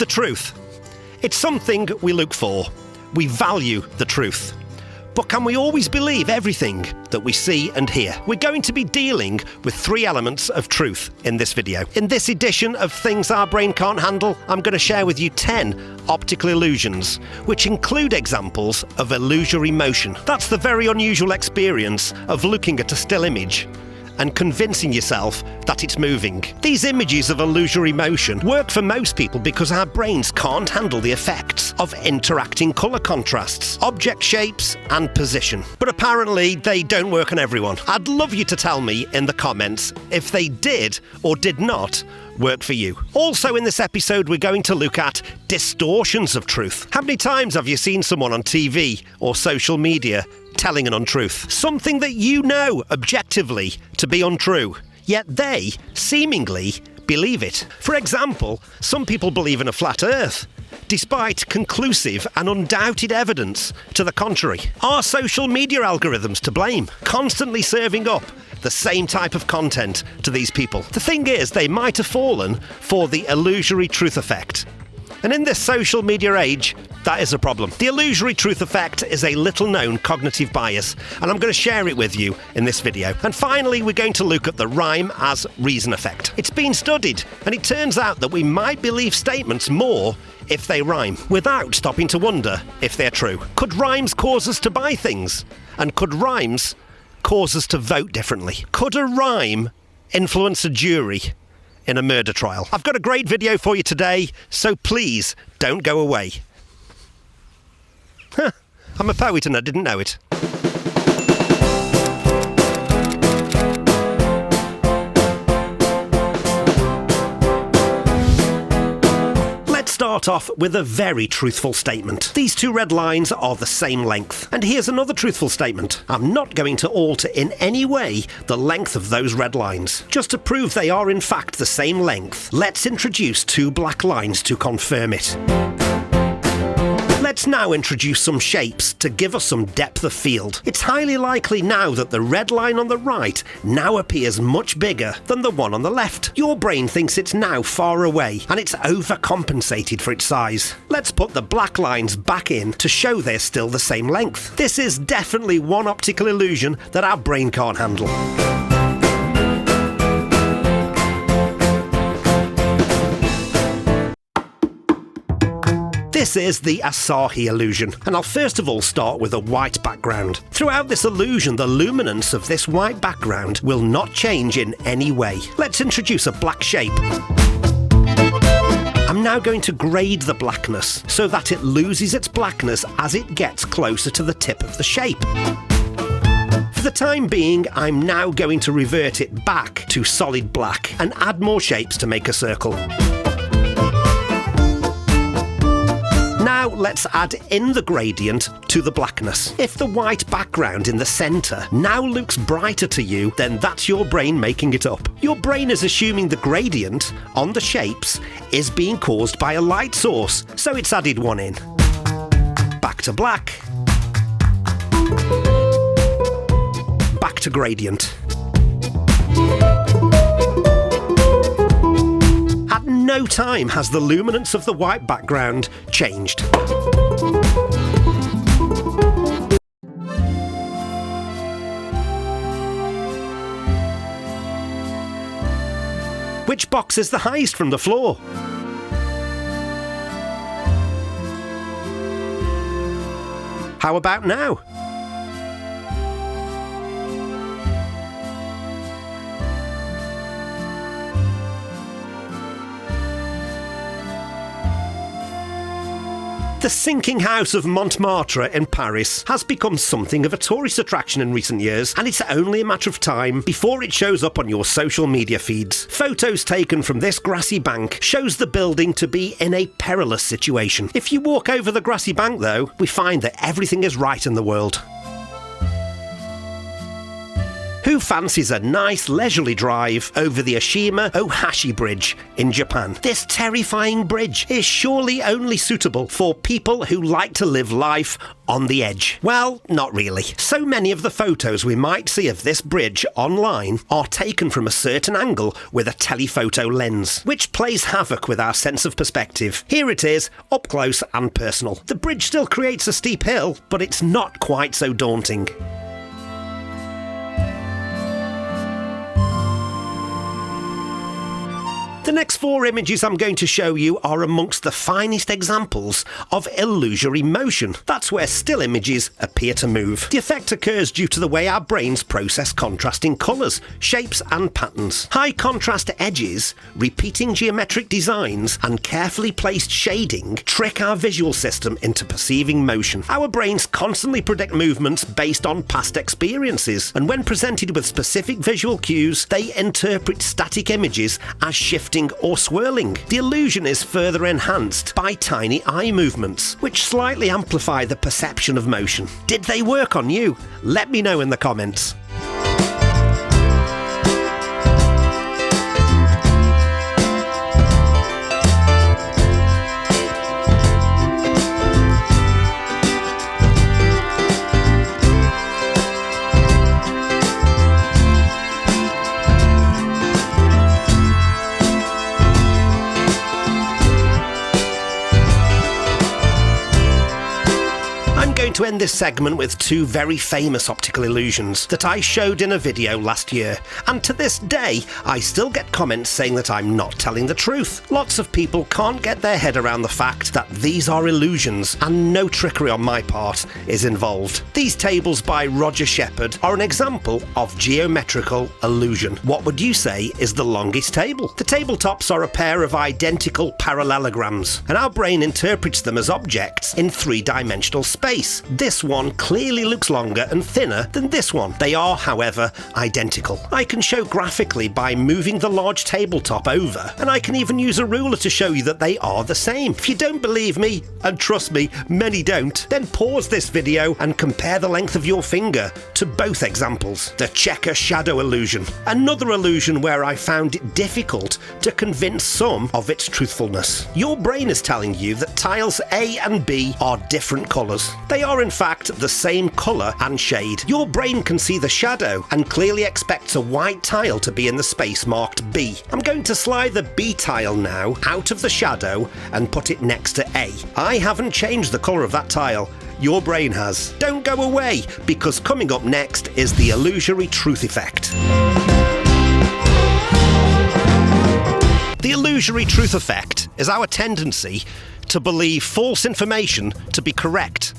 The truth. It's something we look for. We value the truth. But can we always believe everything that we see and hear? We're going to be dealing with 3 elements of truth in this video. In this edition of Things Our Brain Can't Handle, I'm going to share with you 10 optical illusions, which include examples of illusory motion. That's the very unusual experience of looking at a still image and convincing yourself that it's moving. These images of illusory motion work for most people because our brains can't handle the effects of interacting colour contrasts, object shapes and position. But apparently they don't work on everyone. I'd love you to tell me in the comments if they did or did not work for you. Also in this episode we're going to look at distortions of truth. How many times have you seen someone on TV or social media telling an untruth? Something that you know objectively to be untrue, yet they seemingly believe it. For example, some people believe in a flat earth, despite conclusive and undoubted evidence to the contrary. Are social media algorithms to blame, constantly serving up the same type of content to these people? The thing is, they might have fallen for the illusory truth effect. And in this social media age, that is a problem. The illusory truth effect is a little-known cognitive bias, and I'm going to share it with you in this video. And finally, we're going to look at the rhyme as reason effect. It's been studied, and it turns out that we might believe statements more if they rhyme, without stopping to wonder if they're true. Could rhymes cause us to buy things? And could rhymes cause us to vote differently? Could a rhyme influence a jury in a murder trial? I've got a great video for you today, so please don't go away. I'm a poet and I didn't know it. Let's start off with a very truthful statement. These 2 red lines are the same length. And here's another truthful statement. I'm not going to alter in any way the length of those red lines. Just to prove they are in fact the same length, let's introduce 2 black lines to confirm it. Let's now introduce some shapes to give us some depth of field. It's highly likely now that the red line on the right now appears much bigger than the one on the left. Your brain thinks it's now far away and it's overcompensated for its size. Let's put the black lines back in to show they're still the same length. This is definitely one optical illusion that our brain can't handle. This is the Asahi illusion, and I'll first of all start with a white background. Throughout this illusion, the luminance of this white background will not change in any way. Let's introduce a black shape. I'm now going to grade the blackness so that it loses its blackness as it gets closer to the tip of the shape. For the time being, I'm now going to revert it back to solid black and add more shapes to make a circle. Now let's add in the gradient to the blackness. If the white background in the centre now looks brighter to you, then that's your brain making it up. Your brain is assuming the gradient on the shapes is being caused by a light source, so it's added one in. Back to black. Back to gradient. At no time has the luminance of the white background changed. Which box is the highest from the floor? How about now? The sinking house of Montmartre in Paris has become something of a tourist attraction in recent years, and it's only a matter of time before it shows up on your social media feeds. Photos taken from this grassy bank shows the building to be in a perilous situation. If you walk over the grassy bank though, we find that everything is right in the world. Who fancies a nice leisurely drive over the Eshimo Ohashi Bridge in Japan? This terrifying bridge is surely only suitable for people who like to live life on the edge. Well, not really. So many of the photos we might see of this bridge online are taken from a certain angle with a telephoto lens, which plays havoc with our sense of perspective. Here it is, up close and personal. The bridge still creates a steep hill, but it's not quite so daunting. The next 4 images I'm going to show you are amongst the finest examples of illusory motion. That's where still images appear to move. The effect occurs due to the way our brains process contrasting colours, shapes and patterns. High contrast edges, repeating geometric designs and carefully placed shading trick our visual system into perceiving motion. Our brains constantly predict movements based on past experiences, and when presented with specific visual cues, they interpret static images as shifting or swirling. The illusion is further enhanced by tiny eye movements, which slightly amplify the perception of motion. Did they work on you? Let me know in the comments. To end this segment with 2 very famous optical illusions that I showed in a video last year, and to this day I still get comments saying that I'm not telling the truth. Lots of people can't get their head around the fact that these are illusions and no trickery on my part is involved. These tables by Roger Shepard are an example of geometrical illusion. What would you say is the longest table? The tabletops are a pair of identical parallelograms, and our brain interprets them as objects in 3-dimensional space. This one clearly looks longer and thinner than this one. They are, however, identical. I can show graphically by moving the large tabletop over, and I can even use a ruler to show you that they are the same. If you don't believe me, and trust me, many don't, then pause this video and compare the length of your finger to both examples. The checker shadow illusion. Another illusion where I found it difficult to convince some of its truthfulness. Your brain is telling you that tiles A and B are different colours. They are in fact the same colour and shade. Your brain can see the shadow and clearly expects a white tile to be in the space marked B. I'm going to slide the B tile now out of the shadow and put it next to A. I haven't changed the colour of that tile. Your brain has. Don't go away, because coming up next is the illusory truth effect. The illusory truth effect is our tendency to believe false information to be correct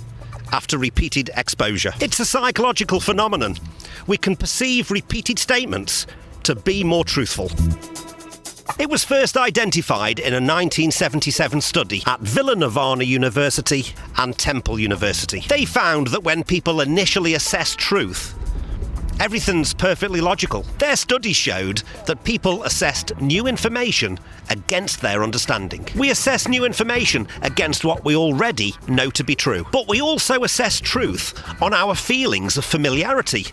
after repeated exposure. It's a psychological phenomenon. We can perceive repeated statements to be more truthful. It was first identified in a 1977 study at Villanova University and Temple University. They found that when people initially assess truth, everything's perfectly logical. Their study showed that people assessed new information against their understanding. We assess new information against what we already know to be true. But we also assess truth on our feelings of familiarity.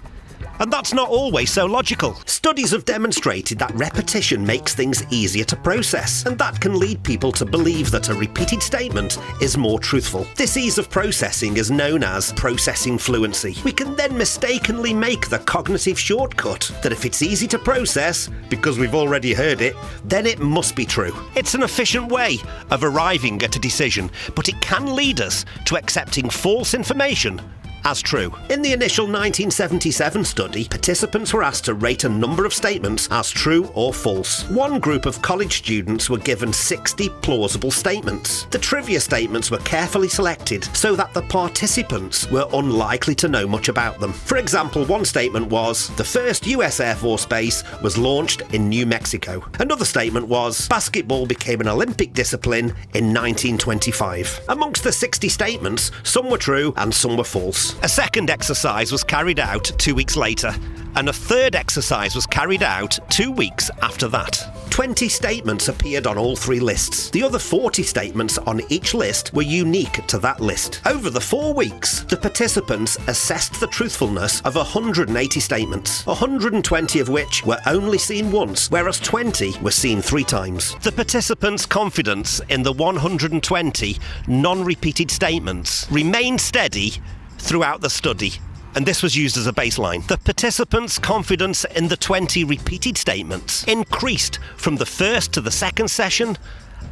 And that's not always so logical. Studies have demonstrated that repetition makes things easier to process, and that can lead people to believe that a repeated statement is more truthful. This ease of processing is known as processing fluency. We can then mistakenly make the cognitive shortcut that if it's easy to process, because we've already heard it, then it must be true. It's an efficient way of arriving at a decision, but it can lead us to accepting false information as true. In the initial 1977 study, participants were asked to rate a number of statements as true or false. One group of college students were given 60 plausible statements. The trivia statements were carefully selected so that the participants were unlikely to know much about them. For example, one statement was, the first US Air Force base was launched in New Mexico. Another statement was, basketball became an Olympic discipline in 1925. Amongst the 60 statements, some were true and some were false. A second exercise was carried out 2 weeks later, and a third exercise was carried out 2 weeks after that. 20 statements appeared on all 3 lists. The other 40 statements on each list were unique to that list. Over the 4 weeks, the participants assessed the truthfulness of 180 statements, 120 of which were only seen once, whereas 20 were seen 3 times. The participants' confidence in the 120 non-repeated statements remained steady throughout the study, and this was used as a baseline. The participants' confidence in the 20 repeated statements increased from the first to the second session,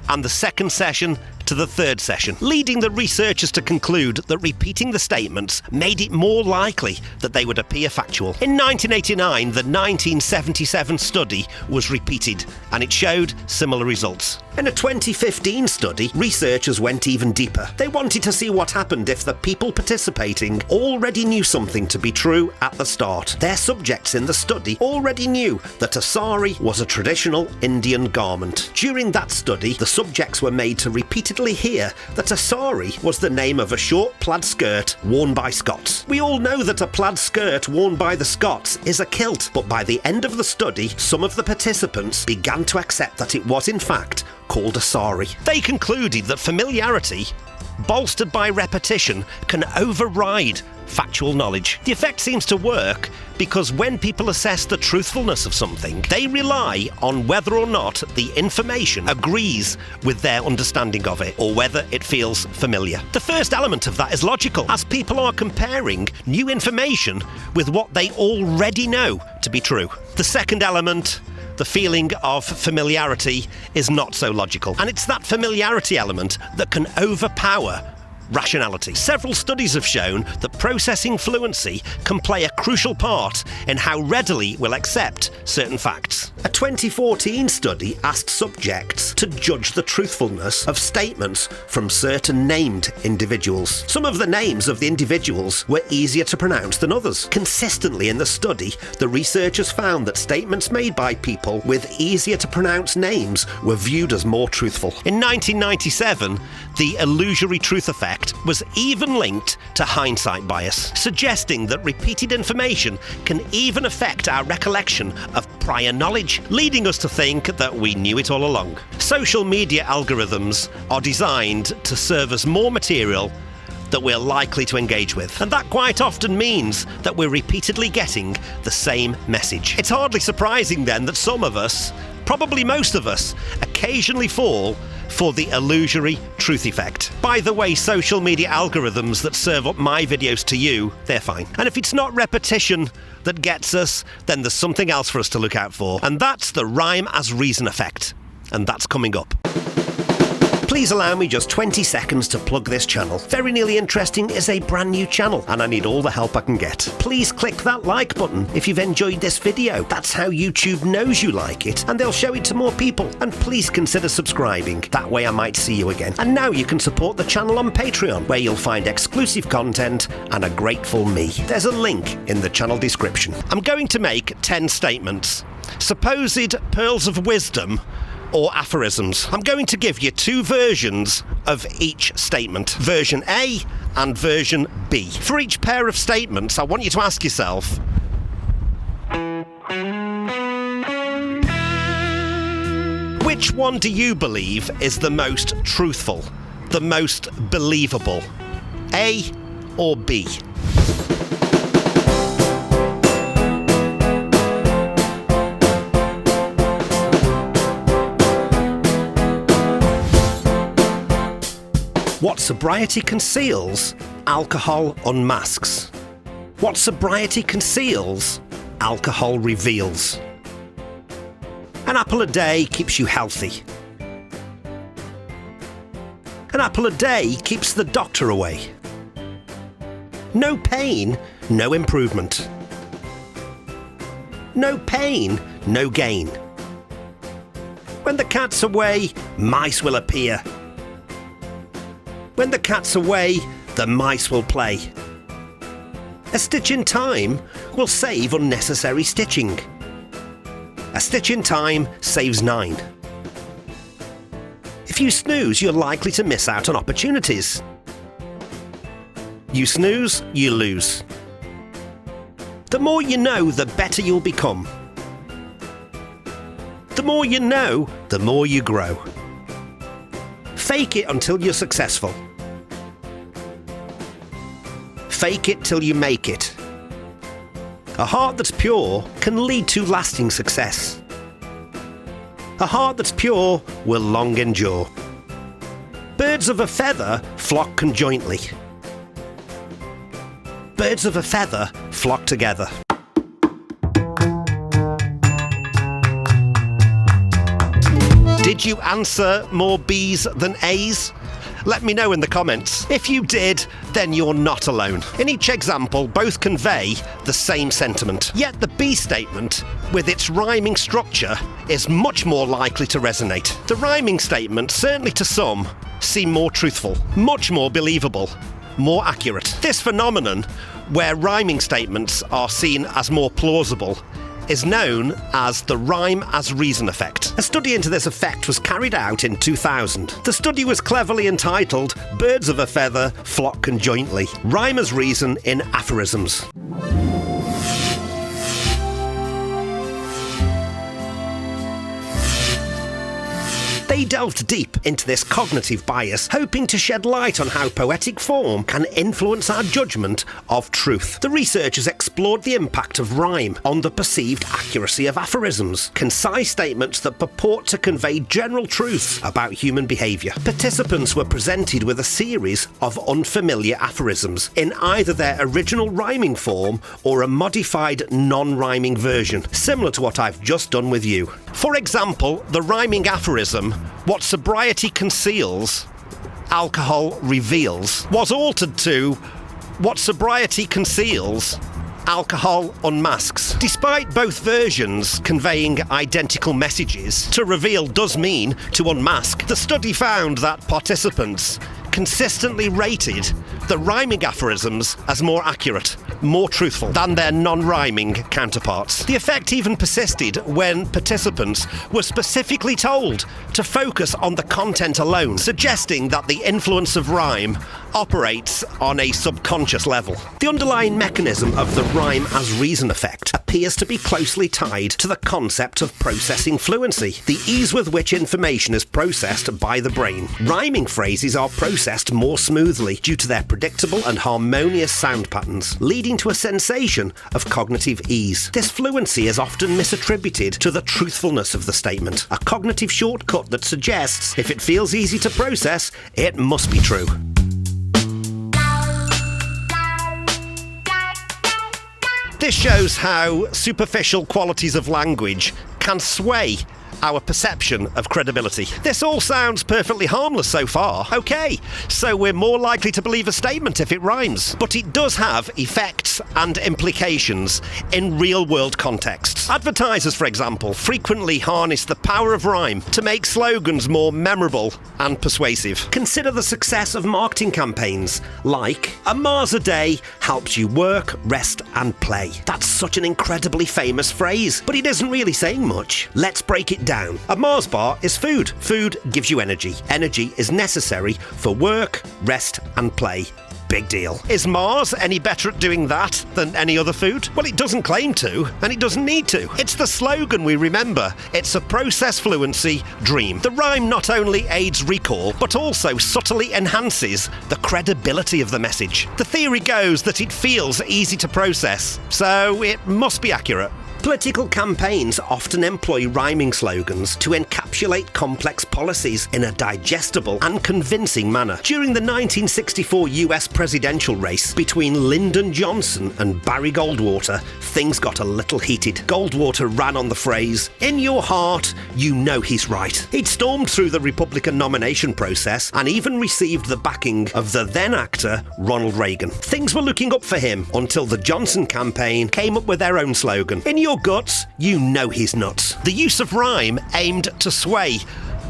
and the second session to the third session, leading the researchers to conclude that repeating the statements made it more likely that they would appear factual. In 1989, the 1977 study was repeated, and it showed similar results. In a 2015 study, researchers went even deeper. They wanted to see what happened if the people participating already knew something to be true at the start. Their subjects in the study already knew that a sari was a traditional Indian garment. During that study, the subjects were made to repeatedly hear that a sari was the name of a short plaid skirt worn by Scots. We all know that a plaid skirt worn by the Scots is a kilt, but by the end of the study, some of the participants began to accept that it was in fact called a sari. They concluded that familiarity, bolstered by repetition, can override factual knowledge. The effect seems to work because when people assess the truthfulness of something, they rely on whether or not the information agrees with their understanding of it, or whether it feels familiar. The first element of that is logical, as people are comparing new information with what they already know to be true. The second element, the feeling of familiarity, is not so logical, and it's that familiarity element that can overpower rationality. Several studies have shown that processing fluency can play a crucial part in how readily we'll accept certain facts. A 2014 study asked subjects to judge the truthfulness of statements from certain named individuals. Some of the names of the individuals were easier to pronounce than others. Consistently in the study, the researchers found that statements made by people with easier to pronounce names were viewed as more truthful. In 1997, the illusory truth effect was even linked to hindsight bias, suggesting that repeated information can even affect our recollection of prior knowledge, leading us to think that we knew it all along. Social media algorithms are designed to serve as more material that we're likely to engage with, and that quite often means that we're repeatedly getting the same message. It's hardly surprising then that some of us, probably most of us, occasionally fall for the illusory truth effect. By the way, social media algorithms that serve up my videos to you, they're fine. And if it's not repetition that gets us, then there's something else for us to look out for, and that's the rhyme as reason effect. And that's coming up. Please allow me just 20 seconds to plug this channel. Very Nearly Interesting is a brand new channel, and I need all the help I can get. Please click that like button if you've enjoyed this video. That's how YouTube knows you like it, and they'll show it to more people. And please consider subscribing. That way I might see you again. And now you can support the channel on Patreon, where you'll find exclusive content and a grateful me. There's a link in the channel description. I'm going to make 10 statements, supposed pearls of wisdom or aphorisms. I'm going to give you 2 versions of each statement, version A and version B. For each pair of statements, I want you to ask yourself, which one do you believe is the most truthful, the most believable, A or B? What sobriety conceals, alcohol unmasks. What sobriety conceals, alcohol reveals. An apple a day keeps you healthy. An apple a day keeps the doctor away. No pain, no improvement. No pain, no gain. When the cat's away, mice will appear. When the cat's away, the mice will play. A stitch in time will save unnecessary stitching. A stitch in time saves 9. If you snooze, you're likely to miss out on opportunities. You snooze, you lose. The more you know, the better you'll become. The more you know, the more you grow. Fake it until you're successful. Fake it till you make it. A heart that's pure can lead to lasting success. A heart that's pure will long endure. Birds of a feather flock conjointly. Birds of a feather flock together. Did you answer more B's than A's? Let me know in the comments. If you did, then you're not alone. In each example, both convey the same sentiment. Yet the B statement, with its rhyming structure, is much more likely to resonate. The rhyming statement, certainly to some, seem more truthful, much more believable, more accurate. This phenomenon, where rhyming statements are seen as more plausible, is known as the rhyme as reason effect. A study into this effect was carried out in 2000. The study was cleverly entitled Birds of a Feather Flock Conjointly, Rhyme as Reason in Aphorisms. They delved deep into this cognitive bias, hoping to shed light on how poetic form can influence our judgment of truth. The researchers explored the impact of rhyme on the perceived accuracy of aphorisms, concise statements that purport to convey general truths about human behaviour. Participants were presented with a series of unfamiliar aphorisms in either their original rhyming form or a modified non-rhyming version, similar to what I've just done with you. For example, the rhyming aphorism, "What sobriety conceals, alcohol reveals," was altered to "What sobriety conceals, alcohol unmasks." Despite both versions conveying identical messages, to reveal does mean to unmask. The study found that participants consistently rated the rhyming aphorisms as more accurate, more truthful than their non-rhyming counterparts. The effect even persisted when participants were specifically told to focus on the content alone, suggesting that the influence of rhyme operates on a subconscious level. The underlying mechanism of the rhyme as reason effect appears to be closely tied to the concept of processing fluency, the ease with which information is processed by the brain. Rhyming phrases are processed more smoothly due to their predictable and harmonious sound patterns, leading to a sensation of cognitive ease. This fluency is often misattributed to the truthfulness of the statement, a cognitive shortcut that suggests if it feels easy to process, it must be true. This shows how superficial qualities of language can sway our perception of credibility. This all sounds perfectly harmless so far. Okay, so we're more likely to believe a statement if it rhymes. But it does have effects and implications in real-world contexts. Advertisers, for example, frequently harness the power of rhyme to make slogans more memorable and persuasive. Consider the success of marketing campaigns like "A Mars a day helps you work, rest and play." That's such an incredibly famous phrase, but it isn't really saying much. Let's break it down. A Mars bar is food. Food gives you energy. Energy is necessary for work, rest and play. Big deal. Is Mars any better at doing that than any other food? Well, it doesn't claim to, and it doesn't need to. It's the slogan we remember. It's a process fluency dream. The rhyme not only aids recall, but also subtly enhances the credibility of the message. The theory goes that it feels easy to process, so it must be accurate. Political campaigns often employ rhyming slogans to encapsulate complex policies in a digestible and convincing manner. During the 1964 US presidential race between Lyndon Johnson and Barry Goldwater, things got a little heated. Goldwater ran on the phrase, "In your heart, you know he's right." He'd stormed through the Republican nomination process and even received the backing of the then actor Ronald Reagan. Things were looking up for him until the Johnson campaign came up with their own slogan, "In your guts, you know he's nuts." The use of rhyme aimed to sway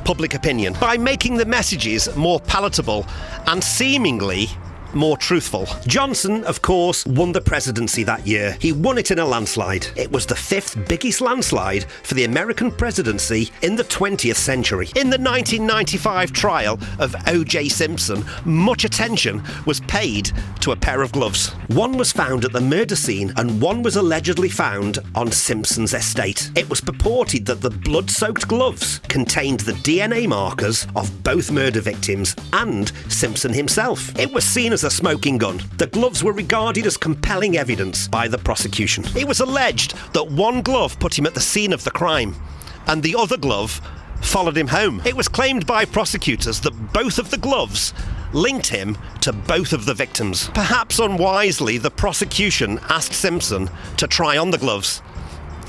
public opinion by making the messages more palatable and seemingly more truthful. Johnson, of course, won the presidency that year. He won it in a landslide. It was the 5th biggest landslide for the American presidency in the 20th century. In the 1995 trial of O.J. Simpson, much attention was paid to a pair of gloves. One was found at the murder scene and one was allegedly found on Simpson's estate. It was purported that the blood-soaked gloves contained the DNA markers of both murder victims and Simpson himself. It was seen as a smoking gun. The gloves were regarded as compelling evidence by the prosecution. It was alleged that one glove put him at the scene of the crime and the other glove followed him home. It was claimed by prosecutors that both of the gloves linked him to both of the victims. Perhaps unwisely, the prosecution asked Simpson to try on the gloves.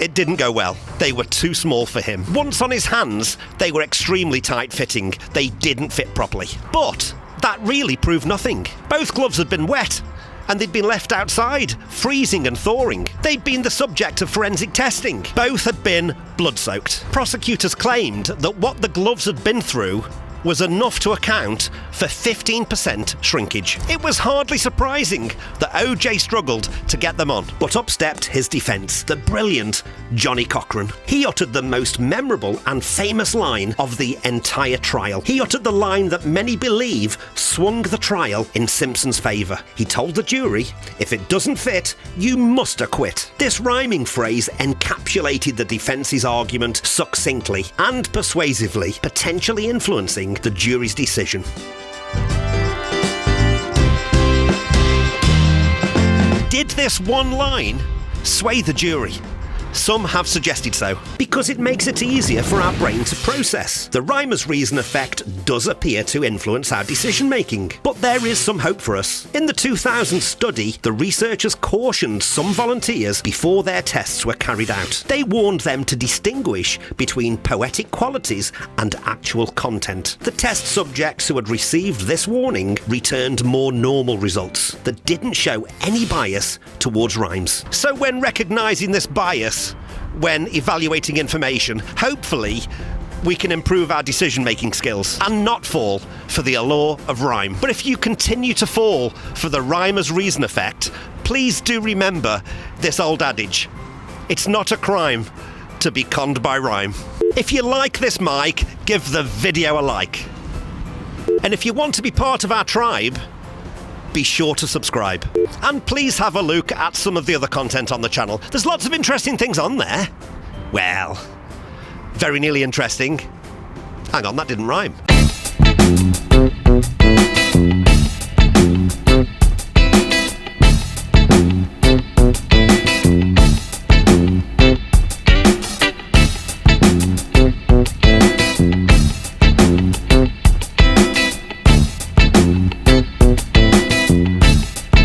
It didn't go well. They were too small for him. Once on his hands, they were extremely tight-fitting. They didn't fit properly. But that really proved nothing. Both gloves had been wet, and they'd been left outside, freezing and thawing. They'd been the subject of forensic testing. Both had been blood-soaked. Prosecutors claimed that what the gloves had been through was enough to account for 15% shrinkage. It was hardly surprising that OJ struggled to get them on, but up stepped his defence, the brilliant Johnny Cochran. He uttered the most memorable and famous line of the entire trial. He uttered the line that many believe swung the trial in Simpson's favour. He told the jury, "If it doesn't fit, you must acquit." This rhyming phrase encapsulated the defence's argument succinctly and persuasively, potentially influencing the jury's decision. Did this one line sway the jury? Some have suggested so, because it makes it easier for our brain to process. The rhymer's reason effect does appear to influence our decision-making, but there is some hope for us. In the 2000 study, the researchers cautioned some volunteers before their tests were carried out. They warned them to distinguish between poetic qualities and actual content. The test subjects who had received this warning returned more normal results that didn't show any bias towards rhymes. So when recognising this bias, when evaluating information, hopefully we can improve our decision-making skills and not fall for the allure of rhyme. But if you continue to fall for the rhymer's reason effect, please do remember this old adage: it's not a crime to be conned by rhyme. If you like this mic, give the video a like. And if you want to be part of our tribe, be sure to subscribe. And please have a look at some of the other content on the channel. There's lots of interesting things on there. Well, very nearly interesting. Hang on, that didn't rhyme.